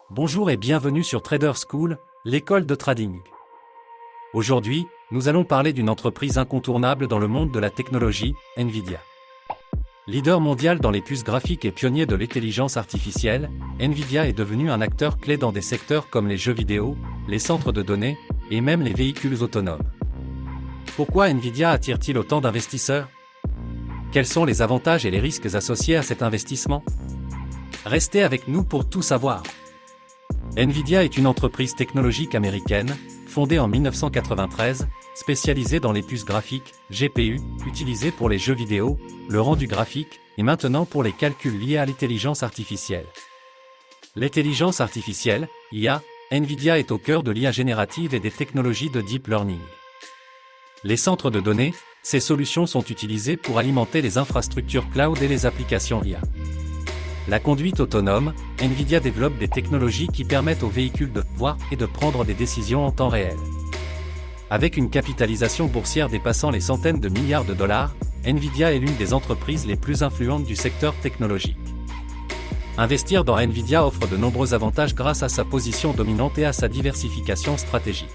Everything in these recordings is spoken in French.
Bonjour et bienvenue sur Trader School, l'école de trading. Aujourd'hui, nous allons parler d'une entreprise incontournable dans le monde de la technologie, Nvidia. Leader mondial dans les puces graphiques et pionnier de l'intelligence artificielle, Nvidia est devenu un acteur clé dans des secteurs comme les jeux vidéo, les centres de données, et même les véhicules autonomes. Pourquoi Nvidia attire-t-il autant d'investisseurs? Quels sont les avantages et les risques associés à cet investissement? Restez avec nous pour tout savoir. Nvidia est une entreprise technologique américaine, fondée en 1993, spécialisée dans les puces graphiques, GPU, utilisées pour les jeux vidéo, le rendu graphique, et maintenant pour les calculs liés à l'intelligence artificielle. L'intelligence artificielle, IA, Nvidia est au cœur de l'IA générative et des technologies de deep learning. Les centres de données, ces solutions sont utilisées pour alimenter les infrastructures cloud et les applications IA. La conduite autonome, Nvidia développe des technologies qui permettent aux véhicules de voir et de prendre des décisions en temps réel. Avec une capitalisation boursière dépassant les centaines de milliards de dollars, Nvidia est l'une des entreprises les plus influentes du secteur technologique. Investir dans Nvidia offre de nombreux avantages grâce à sa position dominante et à sa diversification stratégique.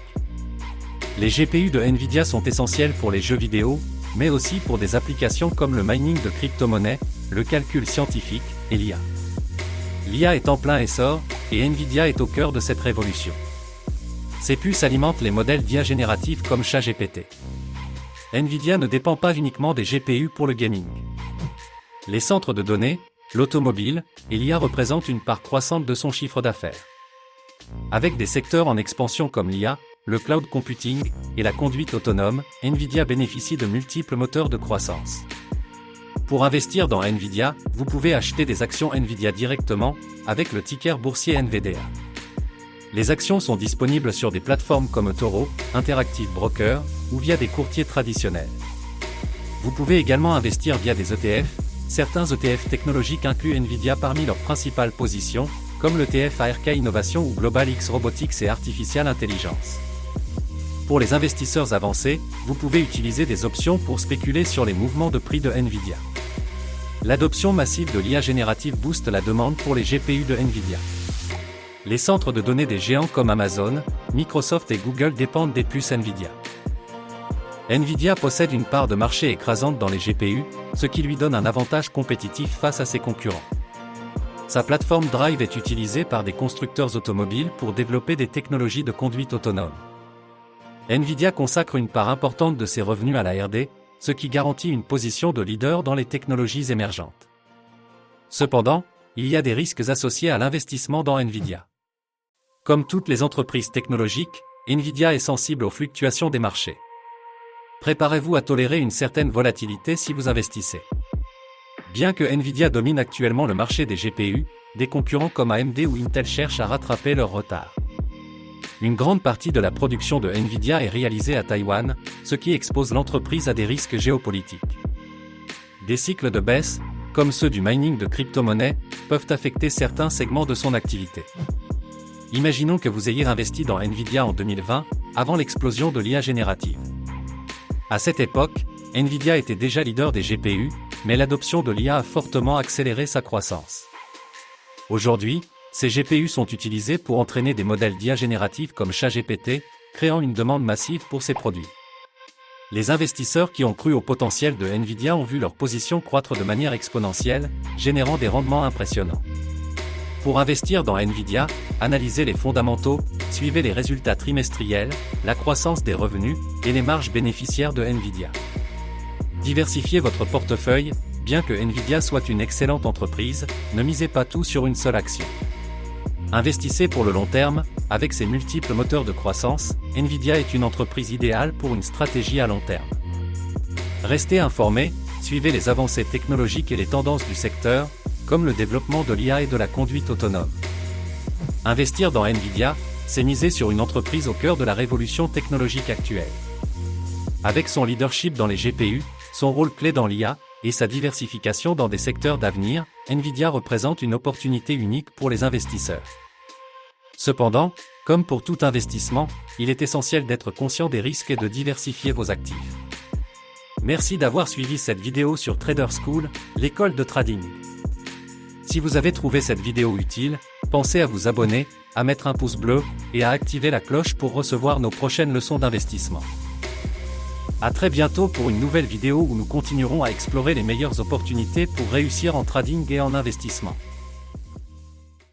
Les GPU de Nvidia sont essentiels pour les jeux vidéo, mais aussi pour des applications comme le mining de crypto-monnaies, le calcul scientifique et l'IA. L'IA est en plein essor, et Nvidia est au cœur de cette révolution. Ces puces alimentent les modèles d'IA génératifs comme ChatGPT. Nvidia ne dépend pas uniquement des GPU pour le gaming. Les centres de données, l'automobile et l'IA représentent une part croissante de son chiffre d'affaires. Avec des secteurs en expansion comme l'IA, le cloud computing et la conduite autonome, Nvidia bénéficie de multiples moteurs de croissance. Pour investir dans Nvidia, vous pouvez acheter des actions Nvidia directement, avec le ticker boursier NVDA. Les actions sont disponibles sur des plateformes comme Toro, Interactive Brokers, ou via des courtiers traditionnels. Vous pouvez également investir via des ETF, certains ETF technologiques incluent Nvidia parmi leurs principales positions, comme l'ETF ARK Innovation ou Global X Robotics et Artificial Intelligence. Pour les investisseurs avancés, vous pouvez utiliser des options pour spéculer sur les mouvements de prix de Nvidia. L'adoption massive de l'IA générative booste la demande pour les GPU de Nvidia. Les centres de données des géants comme Amazon, Microsoft et Google dépendent des puces Nvidia. Nvidia possède une part de marché écrasante dans les GPU, ce qui lui donne un avantage compétitif face à ses concurrents. Sa plateforme Drive est utilisée par des constructeurs automobiles pour développer des technologies de conduite autonome. Nvidia consacre une part importante de ses revenus à la R&D, ce qui garantit une position de leader dans les technologies émergentes. Cependant, il y a des risques associés à l'investissement dans Nvidia. Comme toutes les entreprises technologiques, Nvidia est sensible aux fluctuations des marchés. Préparez-vous à tolérer une certaine volatilité si vous investissez. Bien que Nvidia domine actuellement le marché des GPU, des concurrents comme AMD ou Intel cherchent à rattraper leur retard. Une grande partie de la production de Nvidia est réalisée à Taïwan, ce qui expose l'entreprise à des risques géopolitiques. Des cycles de baisse, comme ceux du mining de crypto-monnaies, peuvent affecter certains segments de son activité. Imaginons que vous ayez investi dans Nvidia en 2020, avant l'explosion de l'IA générative. À cette époque, Nvidia était déjà leader des GPU, mais l'adoption de l'IA a fortement accéléré sa croissance. Aujourd'hui, ces GPU sont utilisés pour entraîner des modèles d'IA génératifs comme ChatGPT, créant une demande massive pour ces produits. Les investisseurs qui ont cru au potentiel de Nvidia ont vu leur position croître de manière exponentielle, générant des rendements impressionnants. Pour investir dans Nvidia, analysez les fondamentaux, suivez les résultats trimestriels, la croissance des revenus et les marges bénéficiaires de Nvidia. Diversifiez votre portefeuille, bien que Nvidia soit une excellente entreprise, ne misez pas tout sur une seule action. Investissez pour le long terme, avec ses multiples moteurs de croissance, Nvidia est une entreprise idéale pour une stratégie à long terme. Restez informés, suivez les avancées technologiques et les tendances du secteur, comme le développement de l'IA et de la conduite autonome. Investir dans Nvidia, c'est miser sur une entreprise au cœur de la révolution technologique actuelle. Avec son leadership dans les GPU, son rôle clé dans l'IA, et sa diversification dans des secteurs d'avenir, Nvidia représente une opportunité unique pour les investisseurs. Cependant, comme pour tout investissement, il est essentiel d'être conscient des risques et de diversifier vos actifs. Merci d'avoir suivi cette vidéo sur Trader School, l'école de trading. Si vous avez trouvé cette vidéo utile, pensez à vous abonner, à mettre un pouce bleu, et à activer la cloche pour recevoir nos prochaines leçons d'investissement. À très bientôt pour une nouvelle vidéo où nous continuerons à explorer les meilleures opportunités pour réussir en trading et en investissement.